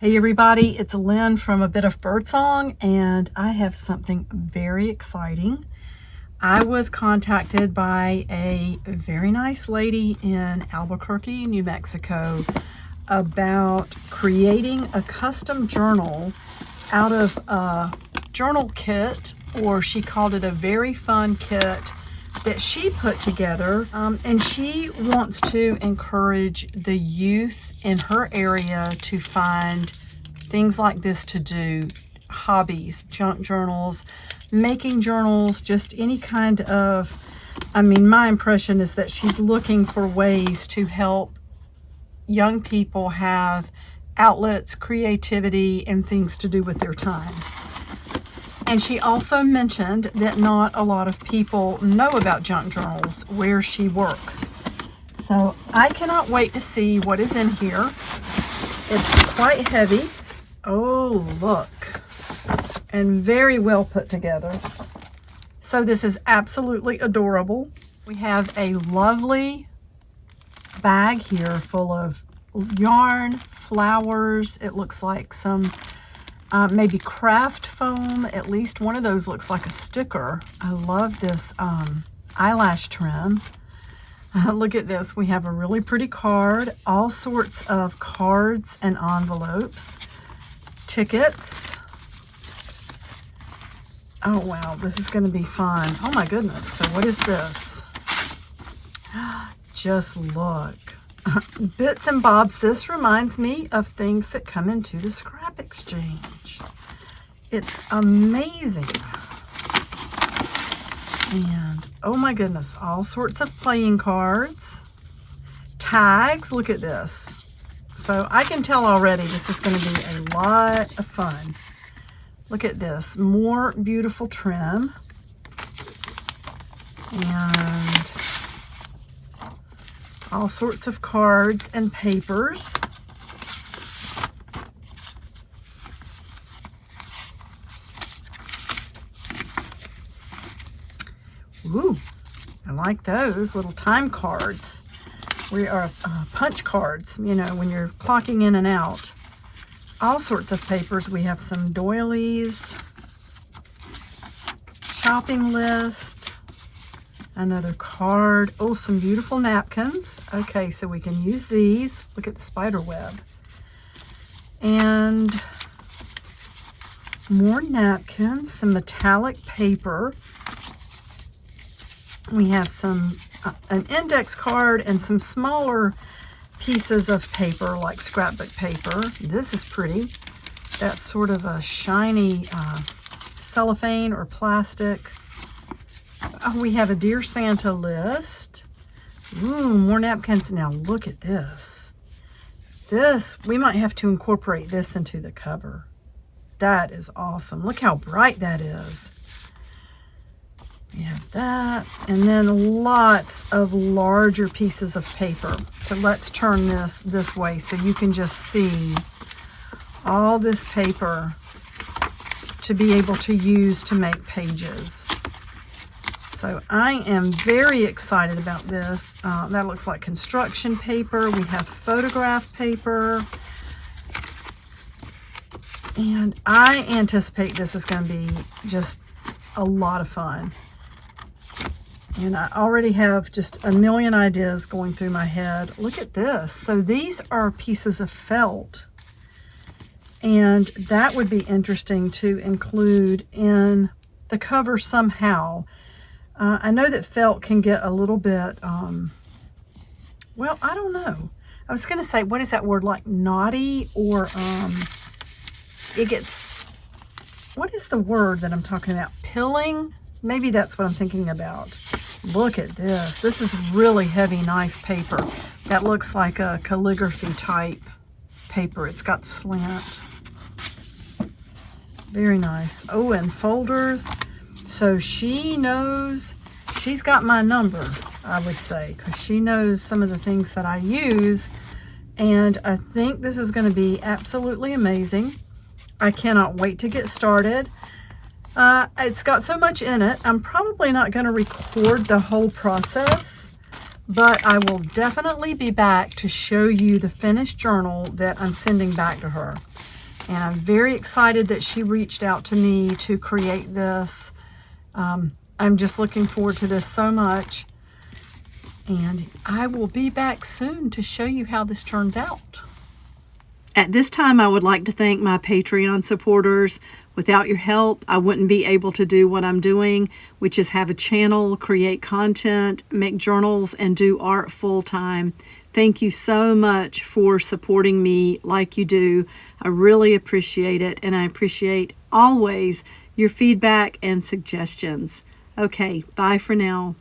Hey everybody, it's Lynn from A Bit of Birdsong, and I have something very exciting. I was contacted by a very nice lady in Albuquerque, New Mexico, about creating a custom journal out of a journal kit, or she called it a very fun kit that she put together, and she wants to encourage the youth in her area to find things like this to do, hobbies, junk journals, making journals, just any kind of, my impression is that she's looking for ways to help young people have outlets, creativity, and things to do with their time. And she also mentioned that not a lot of people know about junk journals where she works. So I cannot wait to see what is in here. It's quite heavy. Oh, look. And very well put together. So this is absolutely adorable. We have a lovely bag here full of yarn, flowers. It looks like some maybe craft foam. At least one of those looks like a sticker. I love this eyelash trim. Look at this. We have a really pretty card, all sorts of cards and envelopes, tickets. Oh wow, this is going to be fun. Oh my goodness. So what is this? Just look. Bits and bobs. This reminds me of things that come into the scrap exchange. It's amazing. And oh my goodness, all sorts of playing cards, tags. Look at this. So I can tell already this is going to be a lot of fun. Look at this, more beautiful trim. And all sorts of cards and papers. Ooh, I like those little time cards. We are punch cards, you know, when you're clocking in and out. All sorts of papers. We have some doilies, shopping list, another card. Oh, some beautiful napkins. Okay, so we can use these. Look at the spider web. And more napkins, some metallic paper. We have some an index card and some smaller pieces of paper like scrapbook paper. This is pretty. That's sort of a shiny cellophane or plastic. Oh, we have a Dear Santa list. Ooh, more napkins. Now look at this. This, we might have to incorporate this into the cover. That is awesome. Look how bright that is. We have that, and then lots of larger pieces of paper. So let's turn this way so you can just see all this paper to be able to use to make pages. So I am very excited about this. That looks like construction paper. We have photograph paper. And I anticipate this is going to be just a lot of fun. And I already have just a million ideas going through my head. Look at this. So these are pieces of felt. And that would be interesting to include in the cover somehow. I know that felt can get a little bit, well, I don't know. I was going to say, what is that word, like knotty, or it gets, what is the word that I'm talking about? Pilling? Maybe that's what I'm thinking about. Look at this. This is really heavy, nice paper. That looks like a calligraphy type paper. It's got the slant. Very nice. Oh, and folders. So she knows, she's got my number, I would say, because she knows some of the things that I use. And I think this is going to be absolutely amazing. I cannot wait to get started. It's got so much in it, I'm probably not going to record the whole process, but I will definitely be back to show you the finished journal that I'm sending back to her. And I'm very excited that she reached out to me to create this. I'm just looking forward to this so much. And I will be back soon to show you how this turns out. At this time, I would like to thank my Patreon supporters. Without your help, I wouldn't be able to do what I'm doing, which is have a channel, create content, make journals, and do art full time. Thank you so much for supporting me like you do. I really appreciate it, and I appreciate always your feedback and suggestions. Okay, bye for now.